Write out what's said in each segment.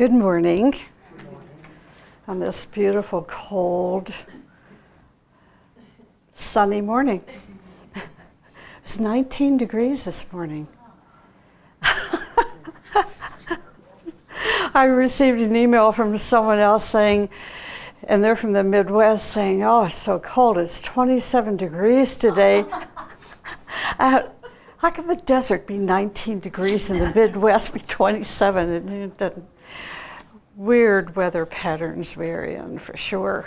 Good morning on this beautiful, cold, sunny morning. It's 19 degrees this morning. I received an email from someone else saying, and they're from the Midwest, saying, oh, it's so cold, it's 27 degrees today. How can the desert be 19 degrees and the Midwest be 27? And the weird weather patterns we're in, for sure.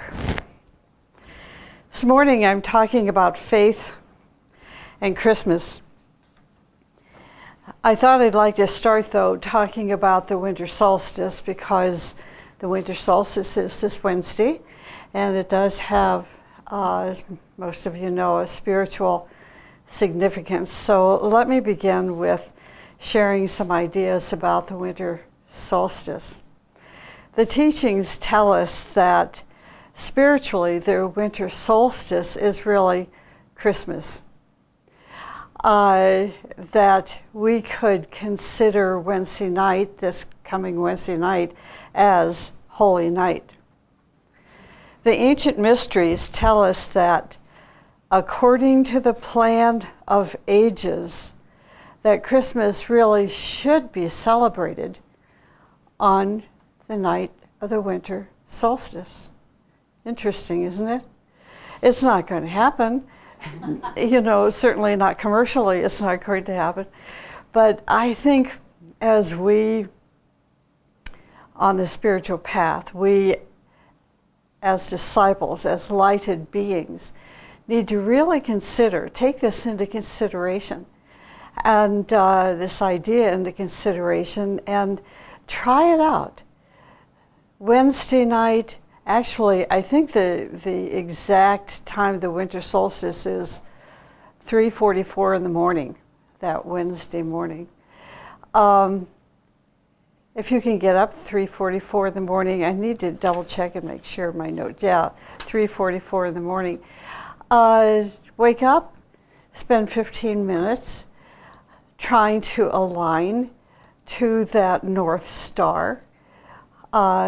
This morning I'm talking about faith and Christmas. I thought I'd like to start, though, talking about the winter solstice, because the winter solstice is this Wednesday, and it does have, as most of you know, a spiritual significance. So let me begin with sharing some ideas about the winter solstice. The teachings tell us that spiritually the winter solstice is really Christmas. That we could consider Wednesday night, this coming Wednesday night, as Holy Night. The ancient mysteries tell us that according to the plan of ages, that Christmas really should be celebrated on the night of the winter solstice. Interesting, isn't it? It's not going to happen. You know, certainly not commercially, it's not going to happen. But I think as we, on the spiritual path, we as disciples, as lighted beings, need to really take this into consideration, and this idea into consideration, and try it out. Wednesday night, actually, I think the exact time of the winter solstice is 3:44 in the morning, that Wednesday morning. If you can get up 3:44 in the morning, I need to double check and make sure my note. Yeah, 3:44 in the morning. Wake up, spend 15 minutes trying to align to that North Star.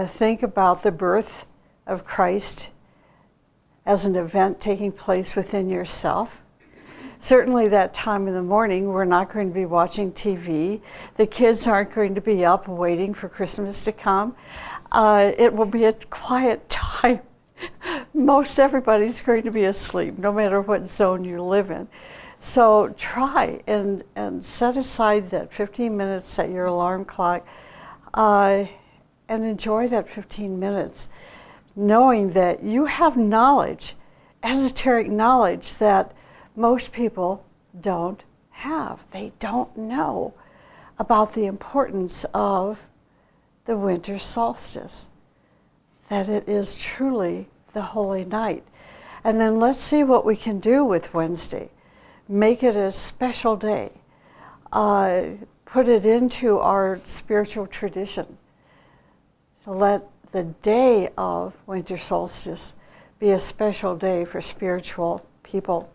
Think about the birth of Christ as an event taking place within yourself. Certainly that time in the morning, we're not going to be watching TV. The kids aren't going to be up waiting for Christmas to come. It will be a quiet time. Most everybody's going to be asleep, no matter what zone you live in. So try and set aside that 15 minutes, set your alarm clock, and enjoy that 15 minutes, knowing that you have knowledge, esoteric knowledge, that most people don't have. They don't know about the importance of the winter solstice, that it is truly the holy night. And then let's see what we can do with Wednesday. Make it a special day. Put it into our spiritual tradition. Let the day of winter solstice be a special day for spiritual people.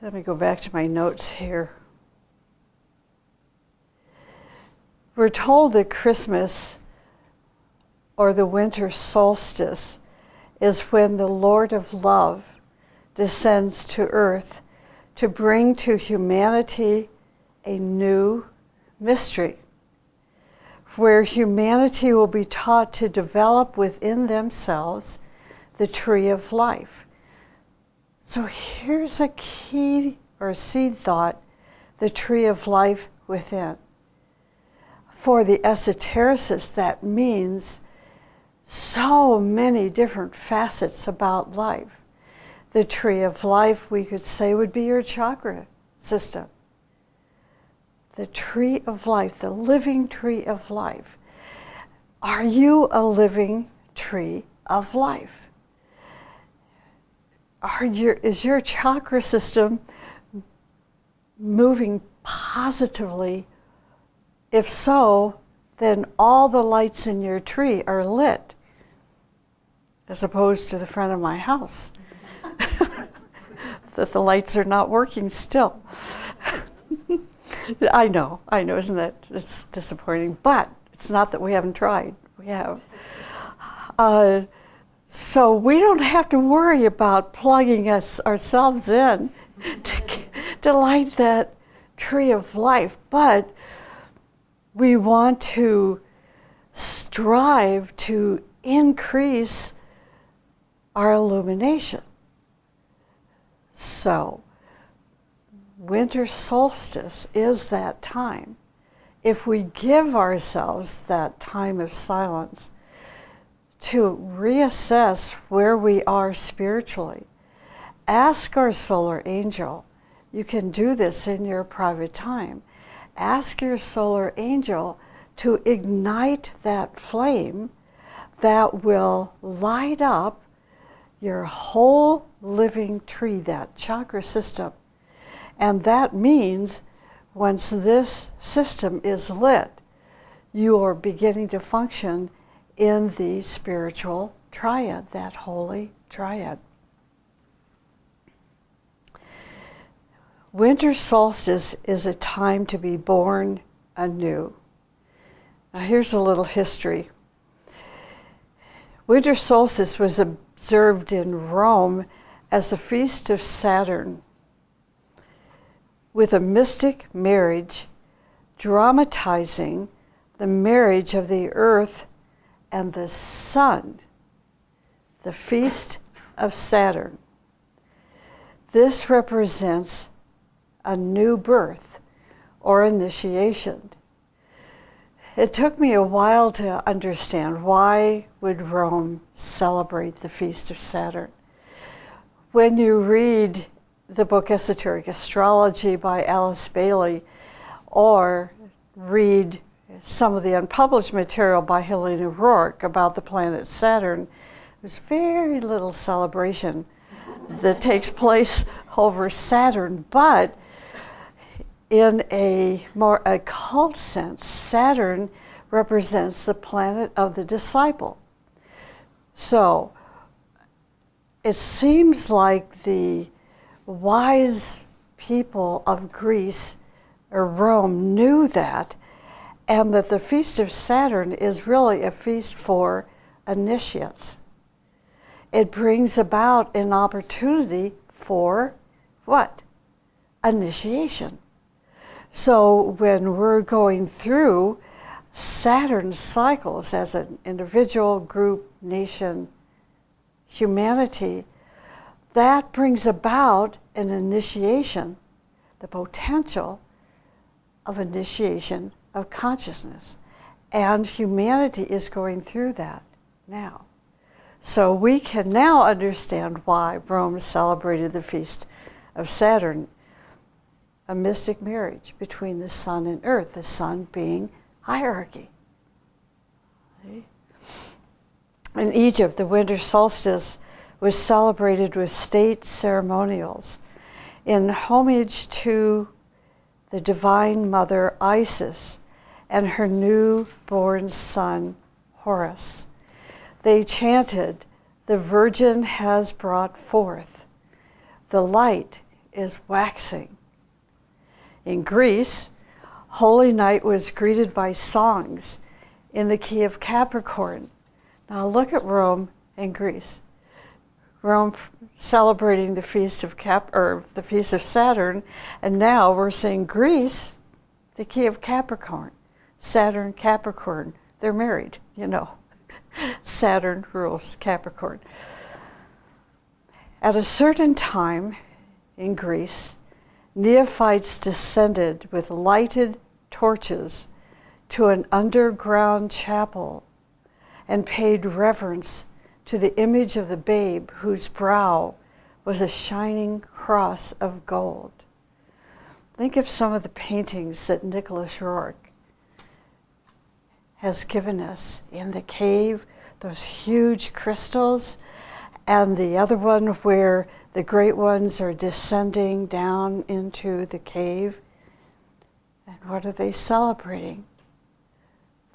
Let me go back to my notes here. We're told that Christmas, or the winter solstice, is when the Lord of love descends to earth to bring to humanity a new mystery, where humanity will be taught to develop within themselves the tree of life. So here's a key or seed thought: the tree of life within. For the esotericists, that means so many different facets about life. The tree of life, we could say, would be your chakra system. The tree of life, the living tree of life. Are you a living tree of life? Is your chakra system moving positively? If so, then all the lights in your tree are lit, as opposed to the front of my house. that the lights are not working still. I know, isn't that, it's disappointing, but it's not that we haven't tried, we have. So we don't have to worry about plugging ourselves in to light that tree of life, but we want to strive to increase our illumination. So, winter solstice is that time. If we give ourselves that time of silence to reassess where we are spiritually, ask our solar angel. You can do this in your private time. Ask your solar angel to ignite that flame that will light up your whole living tree, that chakra system. And that means once this system is lit, you are beginning to function in the spiritual triad, that holy triad. Winter solstice is a time to be born anew. Now here's a little history. Winter solstice was observed in Rome as a feast of Saturn, with a mystic marriage dramatizing the marriage of the earth and the sun, the feast of Saturn. This represents a new birth or initiation. It took me a while to understand why would Rome celebrate the feast of Saturn. When you read the book Esoteric Astrology by Alice Bailey, or read some of the unpublished material by Helena Rourke about the planet Saturn, there's very little celebration that takes place over Saturn, but in a more occult sense, Saturn represents the planet of the disciple. So it seems like the wise people of Greece or Rome knew that, and that the Feast of Saturn is really a feast for initiates. It brings about an opportunity for what? Initiation. So when we're going through Saturn cycles as an individual, group, nation, humanity, that brings about an initiation, the potential of initiation of consciousness. And humanity is going through that now. So we can now understand why Rome celebrated the Feast of Saturn, a mystic marriage between the sun and earth, the sun being hierarchy. In Egypt, the winter solstice was celebrated with state ceremonials in homage to the Divine Mother Isis and her newborn son Horus. They chanted, "The Virgin has brought forth, the light is waxing." In Greece, Holy Night was greeted by songs in the key of Capricorn. Now look at Rome and Greece. Rome celebrating the feast of the feast of Saturn, and now we're seeing Greece, the key of Capricorn. Saturn, Capricorn, they're married, you know. Saturn rules Capricorn. At a certain time in Greece, neophytes descended with lighted torches to an underground chapel and paid reverence to the image of the babe whose brow was a shining cross of gold. Think of some of the paintings that Nicholas Rourke has given us in the cave, those huge crystals, and the other one where the great ones are descending down into the cave. And what are they celebrating?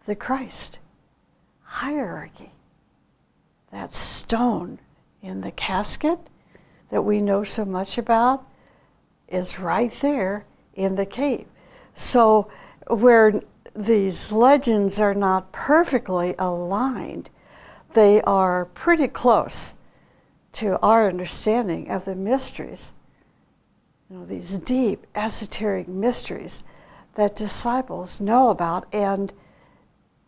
The Christ. Hierarchy. That stone in the casket, that we know so much about is right there in the cave. So where these legends are not perfectly aligned, they are pretty close to our understanding of the mysteries. These deep esoteric mysteries that disciples know about and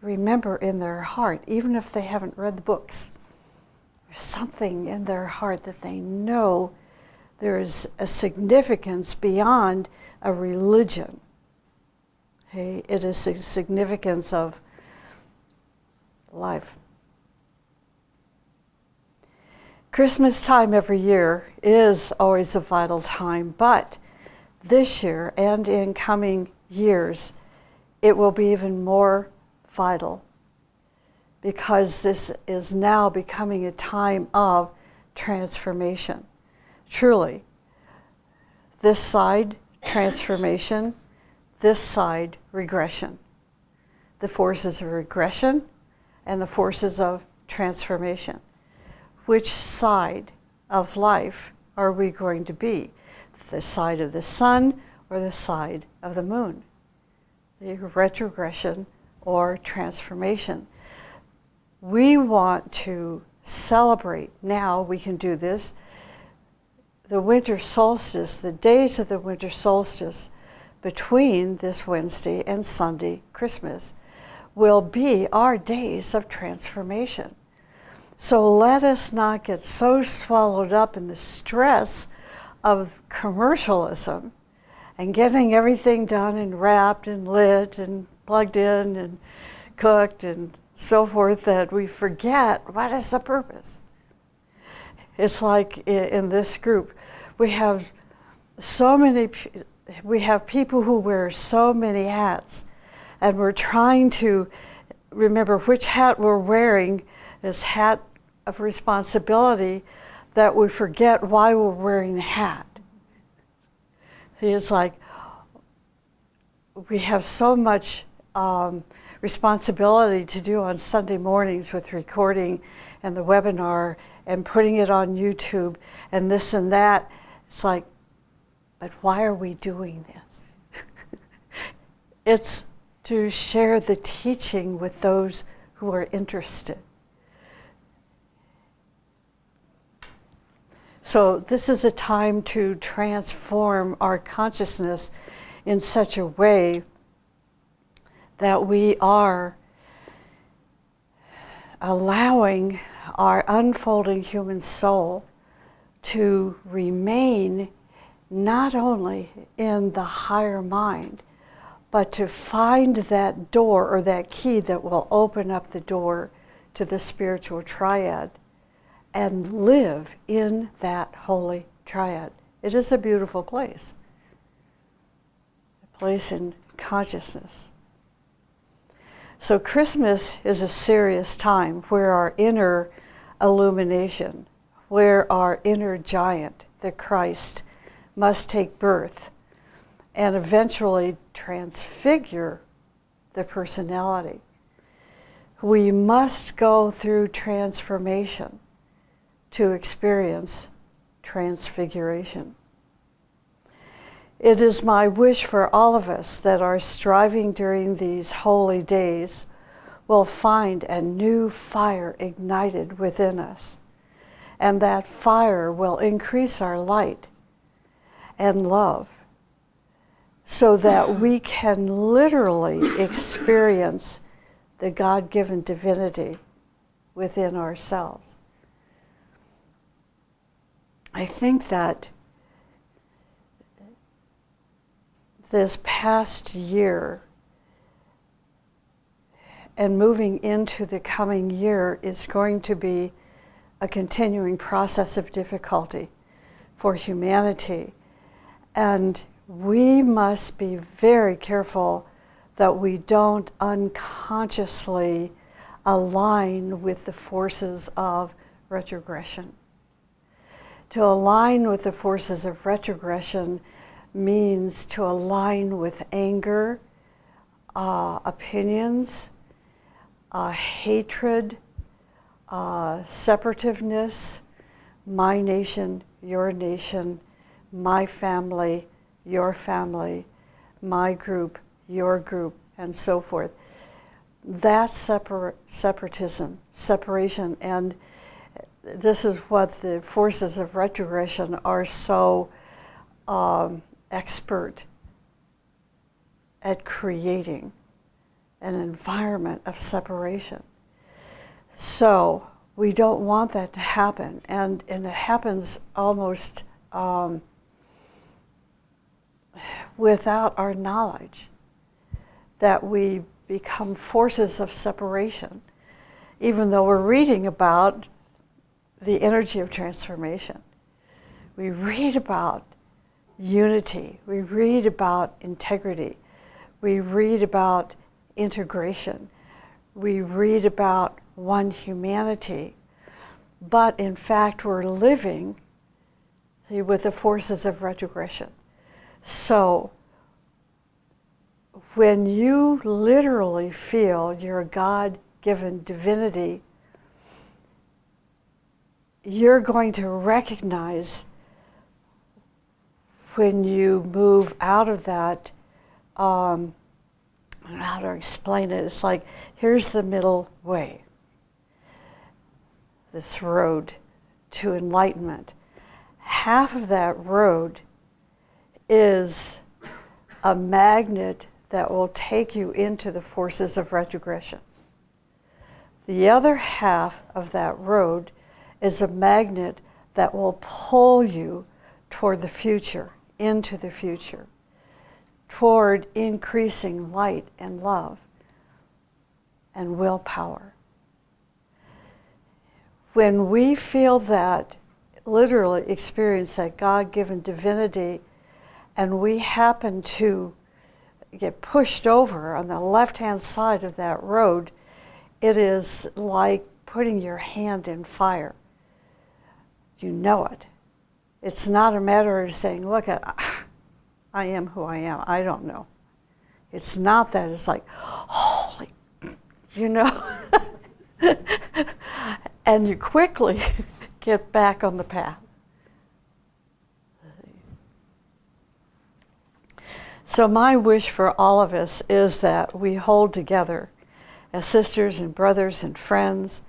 remember in their heart, even if they haven't read the books. There's something in their heart that they know there is a significance beyond a religion. Okay? It is a significance of life. Christmas time every year is always a vital time, but this year and in coming years, it will be even more vital because this is now becoming a time of transformation. Truly, this side transformation, this side regression. The forces of regression and the forces of transformation. Which side of life are we going to be? The side of the sun or the side of the moon? The retrogression or transformation. We want to celebrate, now we can do this, the winter solstice, the days of the winter solstice between this Wednesday and Sunday, Christmas, will be our days of transformation. So let us not get so swallowed up in the stress of commercialism and getting everything done and wrapped and lit and plugged in and cooked and so forth that we forget what is the purpose. It's like in this group, we have people who wear so many hats, and we're trying to remember which hat we're wearing, this hat of responsibility, that we forget why we're wearing the hat. See, it's like we have so much responsibility to do on Sunday mornings with recording and the webinar and putting it on YouTube and this and that. It's like, but why are we doing this? It's to share the teaching with those who are interested. So this is a time to transform our consciousness in such a way that we are allowing our unfolding human soul to remain not only in the higher mind, but to find that door or that key that will open up the door to the spiritual triad and live in that holy triad. It is a beautiful place, a place in consciousness. So Christmas is a serious time where our inner illumination, where our inner giant, the Christ, must take birth and eventually transfigure the personality. We must go through transformation to experience transfiguration. It is my wish for all of us that our striving during these holy days will find a new fire ignited within us, and that fire will increase our light and love so that we can literally experience the God-given divinity within ourselves. I think that this past year and moving into the coming year is going to be a continuing process of difficulty for humanity. And we must be very careful that we don't unconsciously align with the forces of retrogression. To align with the forces of retrogression means to align with anger, opinions, hatred, separativeness, my nation, your nation, my family, your family, my group, your group, and so forth. That's separatism, separation, and this is what the forces of retrogression are so expert at creating, an environment of separation. So we don't want that to happen, and it happens almost without our knowledge that we become forces of separation, even though we're reading about the energy of transformation. We read about unity, we read about integrity, we read about integration, we read about one humanity, but in fact we're living with the forces of retrogression. So when you literally feel your God-given divinity, you're going to recognize when you move out of that, I don't know how to explain it. It's like, here's the middle way, this road to enlightenment. Half of that road is a magnet that will take you into the forces of retrogression. The other half of that road is a magnet that will pull you toward the future, into the future, toward increasing light and love and willpower. When we feel that, literally experience that God-given divinity, and we happen to get pushed over on the left-hand side of that road, it is like putting your hand in fire. You know it. It's not a matter of saying, look, I am who I am. I don't know. It's not that. It's like, holy, you know. And you quickly get back on the path. So my wish for all of us is that we hold together as sisters and brothers and friends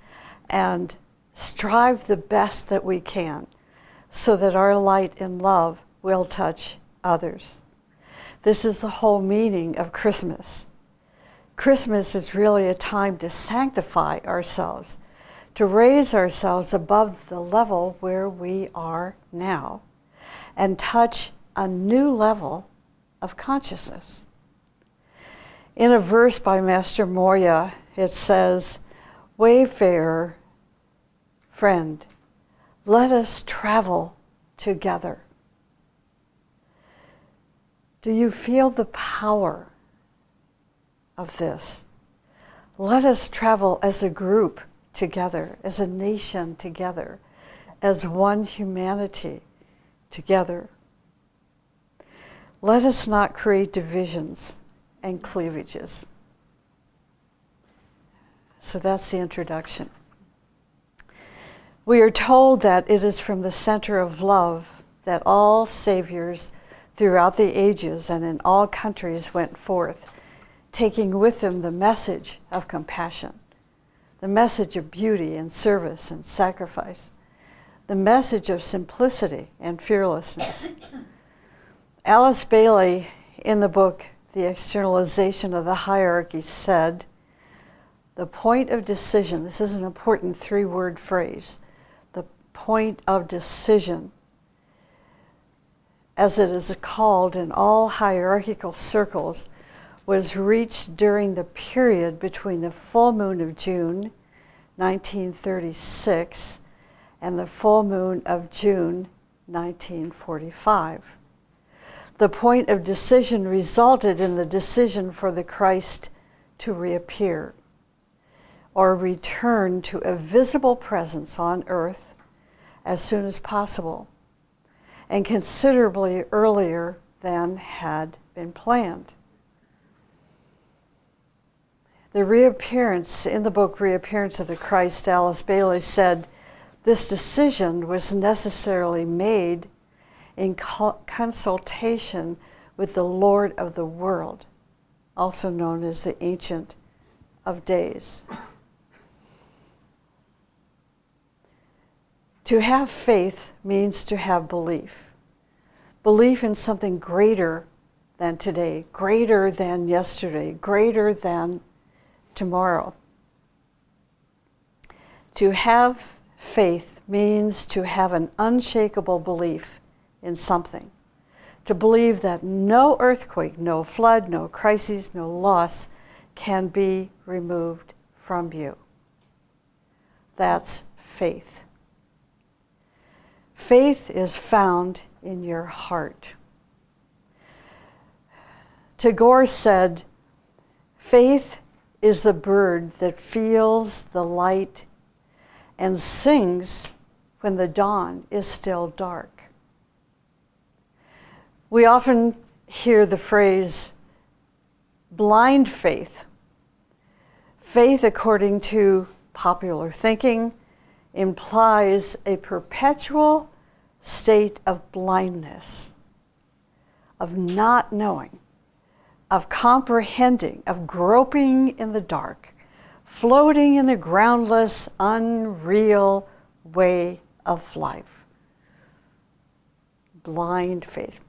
and strive the best that we can so that our light and love will touch others. This is the whole meaning of Christmas. Christmas is really a time to sanctify ourselves, to raise ourselves above the level where we are now and touch a new level of consciousness. In a verse by Master Moya, it says, "Wayfarer, friend, let us travel together." Do you feel the power of this? Let us travel as a group together, as a nation together, as one humanity together. Let us not create divisions and cleavages. So that's the introduction. We are told that it is from the center of love that all saviors throughout the ages and in all countries went forth, taking with them the message of compassion, the message of beauty and service and sacrifice, the message of simplicity and fearlessness. Alice Bailey, in the book The Externalization of the Hierarchy, said, the point of decision, this is an important three-word phrase, the point of decision, as it is called in all hierarchical circles, was reached during the period between the full moon of June 1936 and the full moon of June 1945. The point of decision resulted in the decision for the Christ to reappear or return to a visible presence on earth as soon as possible and considerably earlier than had been planned. The reappearance, in the book Reappearance of the Christ, Alice Bailey said, This decision was necessarily made in consultation with the Lord of the world, also known as the Ancient of Days. To have faith means to have belief. Belief in something greater than today, greater than yesterday, greater than tomorrow. To have faith means to have an unshakable belief in something. To believe that no earthquake, no flood, no crises, no loss can be removed from you. That's faith. Faith is found in your heart. Tagore said, faith is the bird that feels the light and sings when the dawn is still dark. We often hear the phrase blind faith. Faith, according to popular thinking, implies a perpetual state of blindness, of not knowing, of comprehending, of groping in the dark, floating in a groundless, unreal way of life. Blind faith.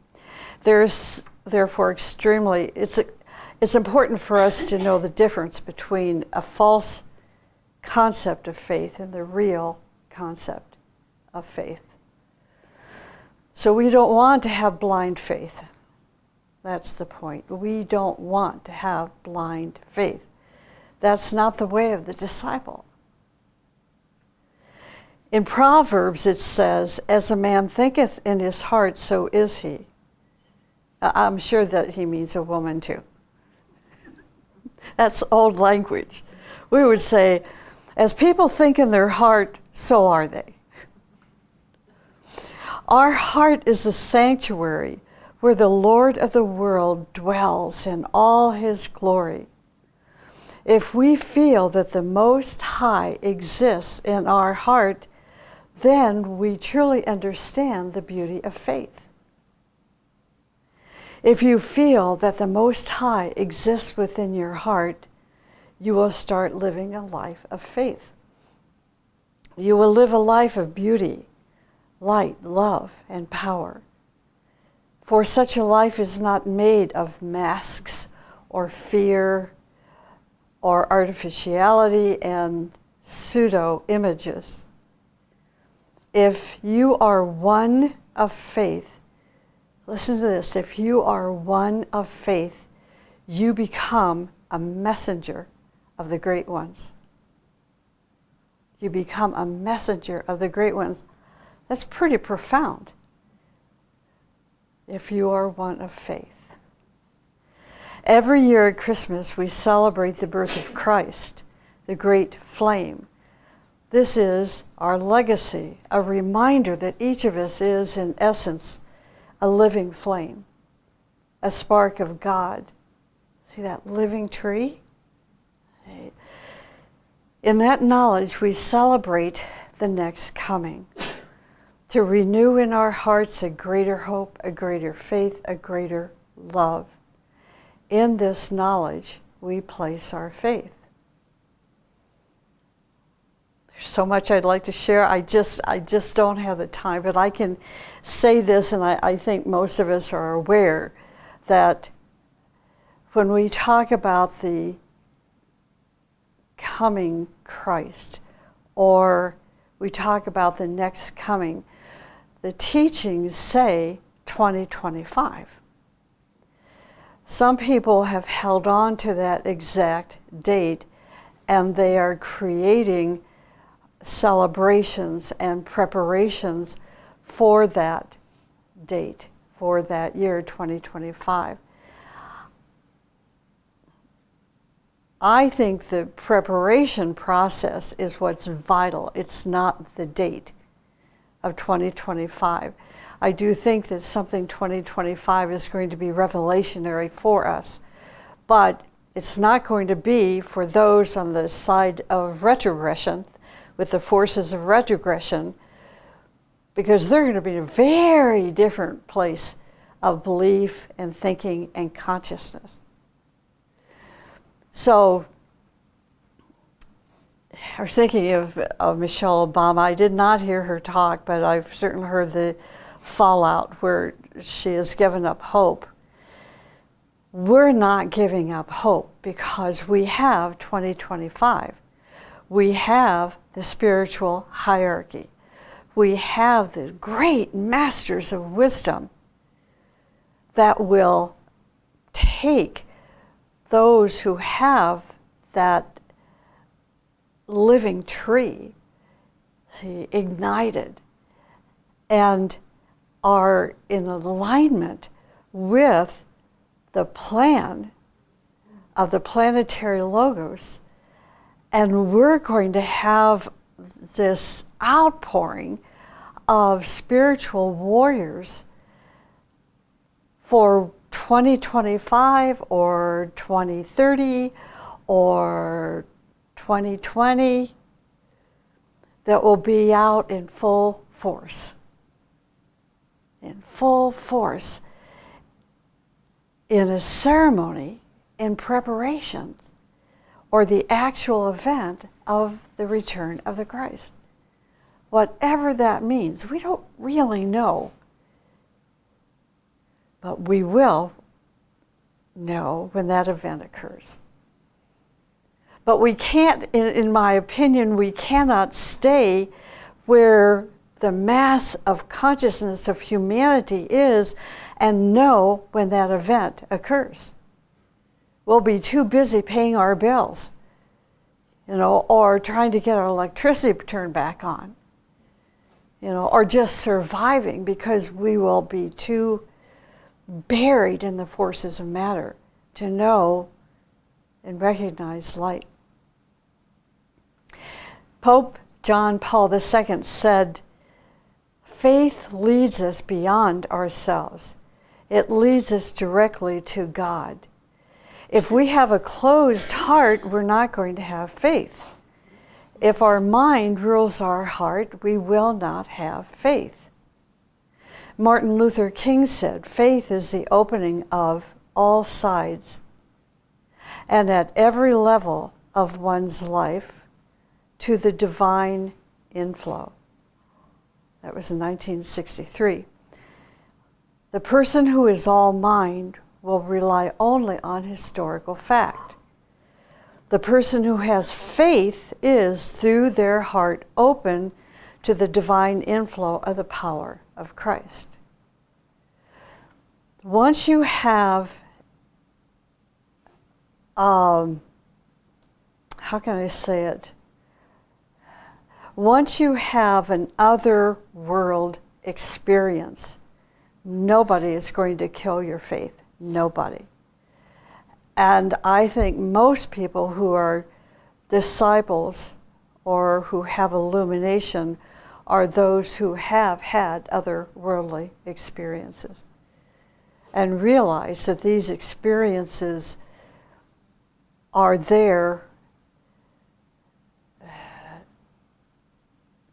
There's therefore it's important for us to know the difference between a false concept of faith and the real concept of faith. So we don't want to have blind faith. That's the point. We don't want to have blind faith. That's not the way of the disciple. In Proverbs it says, as a man thinketh in his heart, so is he. I'm sure that he means a woman too. That's old language. We would say, as people think in their heart, so are they. Our heart is the sanctuary where the Lord of the world dwells in all his glory. If we feel that the Most High exists in our heart, then we truly understand the beauty of faith. If you feel that the Most High exists within your heart, you will start living a life of faith. You will live a life of beauty, light, love, and power. For such a life is not made of masks or fear or artificiality and pseudo-images. If you are one of faith, listen to this, if you are one of faith, you become a messenger of the great ones. You become a messenger of the great ones. That's pretty profound. If you are one of faith. Every year at Christmas, we celebrate the birth of Christ, the great flame. This is our legacy, a reminder that each of us is, in essence, a living flame, a spark of God. See that living tree? In that knowledge, we celebrate the next coming, to renew in our hearts a greater hope, a greater faith, a greater love. In this knowledge, we place our faith. There's so much I'd like to share. I just don't have the time, but I can say this, and I think most of us are aware that when we talk about the coming Christ, or we talk about the next coming, the teachings say 2025. Some people have held on to that exact date, and they are creating celebrations and preparations for that date, for that year 2025. I think the preparation process is what's vital. It's not the date of 2025. I do think that something 2025 is going to be revelationary for us, but it's not going to be for those on the side of retrogression, with the forces of retrogression, because they're going to be in a very different place of belief and thinking and consciousness. So I was thinking of Michelle Obama. I did not hear her talk, but I've certainly heard the fallout where she has given up hope. We're not giving up hope because we have 2025. We have the spiritual hierarchy. We have the great masters of wisdom that will take those who have that living tree, ignited, and are in alignment with the plan of the planetary logos. And we're going to have this outpouring of spiritual warriors for 2025 or 2030 or 2020 that will be out in full force. In full force, in a ceremony in preparation or the actual event of the return of the Christ. Whatever that means, we don't really know, but we will know when that event occurs. But we can't, in my opinion, we cannot stay where the mass of consciousness of humanity is and know when that event occurs. We'll be too busy paying our bills, or trying to get our electricity turned back on, or just surviving, because we will be too buried in the forces of matter to know and recognize light. Pope John Paul II said, "Faith leads us beyond ourselves. It leads us directly to God. If we have a closed heart, we're not going to have faith. If our mind rules our heart, we will not have faith." Martin Luther King said, "Faith is the opening of all sides, and at every level of one's life, to the divine inflow." That was in 1963. The person who is all mind will rely only on historical fact. The person who has faith is, through their heart, open to the divine inflow of the power of Christ. Once you have, how can I say it? Once you have an other world experience, nobody is going to kill your faith. Nobody. And I think most people who are disciples or who have illumination are those who have had other worldly experiences and realize that these experiences are there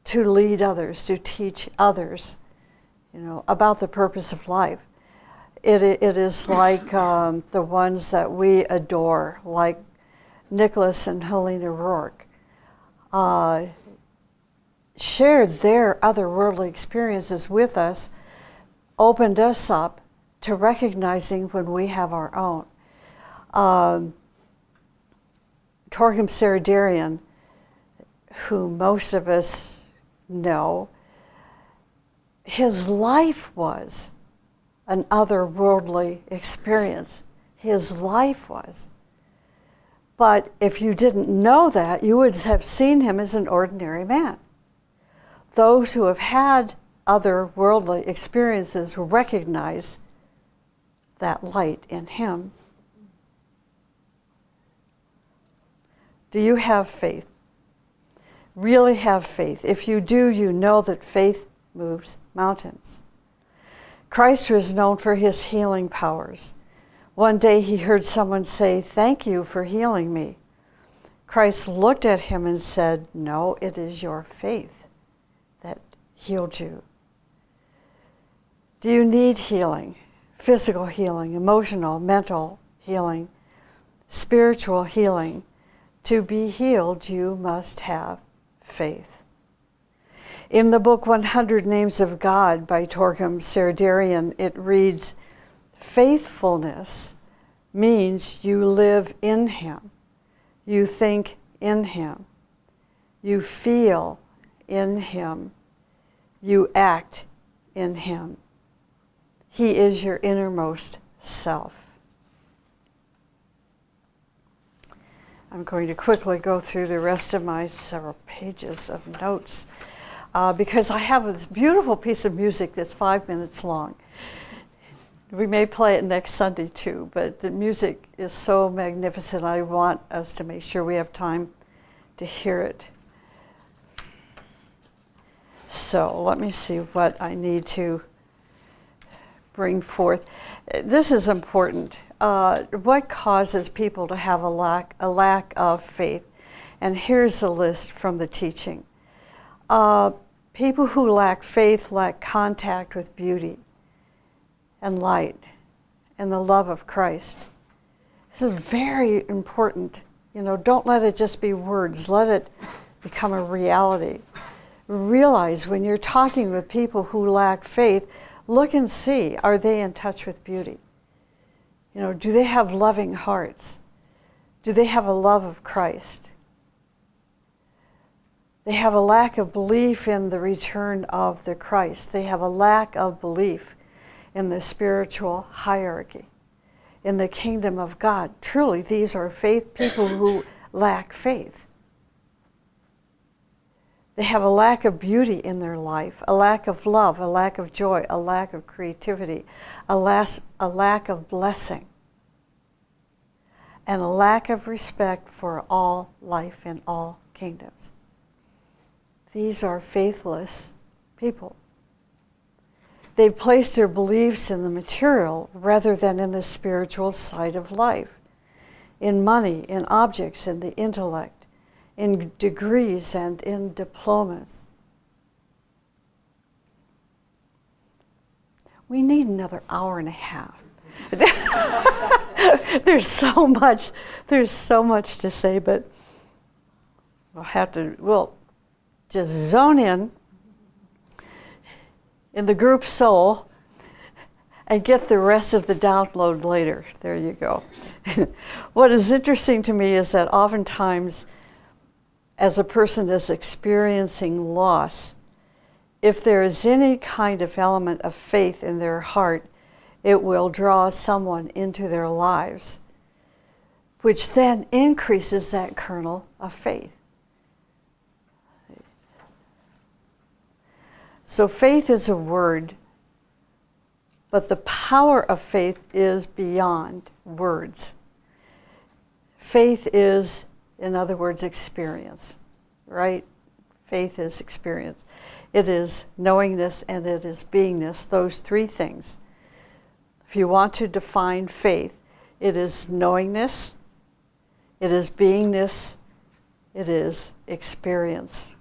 to lead others, to teach others, about the purpose of life. It is like the ones that we adore, like Nicholas and Helena Rourke, shared their otherworldly experiences with us, opened us up to recognizing when we have our own. Torgrim Saradarian, who most of us know, his life was an otherworldly experience. His life was. But if you didn't know that, you would have seen him as an ordinary man. Those who have had otherworldly experiences recognize that light in him. Do you have faith? Really have faith? If you do, you know that faith moves mountains. Christ was known for his healing powers. One day he heard someone say, "Thank you for healing me." Christ looked at him and said, "No, it is your faith that healed you." Do you need healing? Physical healing, emotional, mental healing, spiritual healing. To be healed, you must have faith. In the book 100 Names of God by Torgrim Serdarian, it reads, faithfulness means you live in him, you think in him, you feel in him, you act in him. He is your innermost self. I'm going to quickly go through the rest of my several pages of notes because I have this beautiful piece of music that's 5 minutes long. We may play it next Sunday too, but the music is so magnificent. I want us to make sure we have time to hear it. So let me see what I need to bring forth. This is important. What causes people to have a lack of faith? And here's a list from the teaching. People who lack faith lack contact with beauty and light and the love of Christ. This is very important. You know, don't let it just be words. Let it become a reality. Realize when you're talking with people who lack faith, look and see, are they in touch with beauty? You know, do they have loving hearts? Do they have a love of Christ? They have a lack of belief in the return of the Christ. They have a lack of belief in the spiritual hierarchy, in the kingdom of God. Truly, these are people who lack faith. They have a lack of beauty in their life, a lack of love, a lack of joy, a lack of creativity, a lack of blessing, and a lack of respect for all life in all kingdoms. These are faithless people. They've placed their beliefs in the material rather than in the spiritual side of life, in money, in objects, in the intellect, in degrees and in diplomas. We need another hour and a half. There's so much to say, but we'll just zone in the group soul and get the rest of the download later. There you go. What is interesting to me is that oftentimes as a person is experiencing loss, if there is any kind of element of faith in their heart, it will draw someone into their lives, which then increases that kernel of faith. So faith is a word, but the power of faith is beyond words. Faith is, in other words, experience, right? Faith is experience. It is knowingness and it is beingness, those three things. If you want to define faith, it is knowingness, it is beingness, it is experience.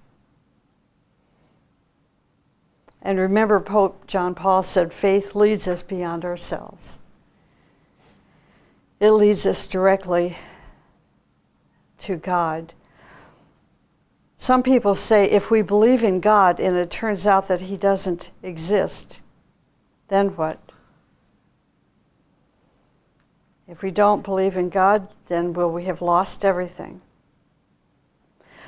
And remember, Pope John Paul said, faith leads us beyond ourselves. It leads us directly to God. Some people say if we believe in God and it turns out that he doesn't exist, then what? If we don't believe in God, then will we have lost everything?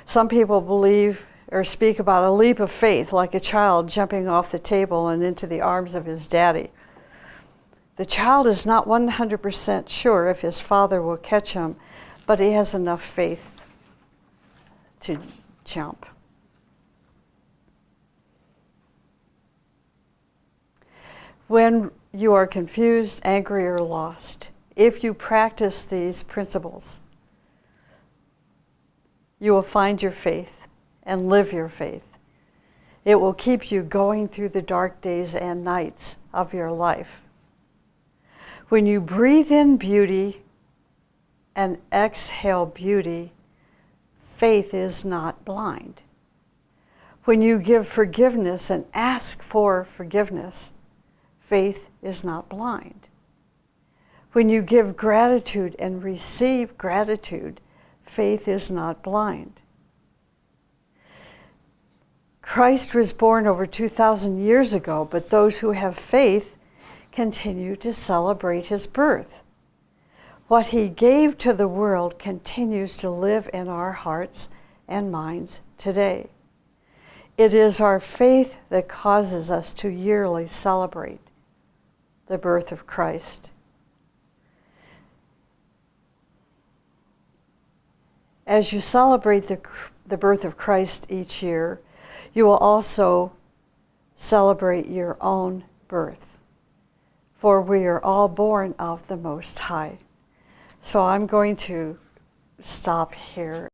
Some people believe or speak about a leap of faith, like a child jumping off the table and into the arms of his daddy. The child is not 100% sure if his father will catch him, but he has enough faith to jump. When you are confused, angry, or lost, if you practice these principles, you will find your faith and live your faith. It will keep you going through the dark days and nights of your life. When you breathe in beauty and exhale beauty, faith is not blind. When you give forgiveness and ask for forgiveness, faith is not blind. When you give gratitude and receive gratitude, faith is not blind. Christ was born over 2,000 years ago, but those who have faith continue to celebrate his birth. What he gave to the world continues to live in our hearts and minds today. It is our faith that causes us to yearly celebrate the birth of Christ. As you celebrate the birth of Christ each year, you will also celebrate your own birth. For we are all born of the Most High. So I'm going to stop here.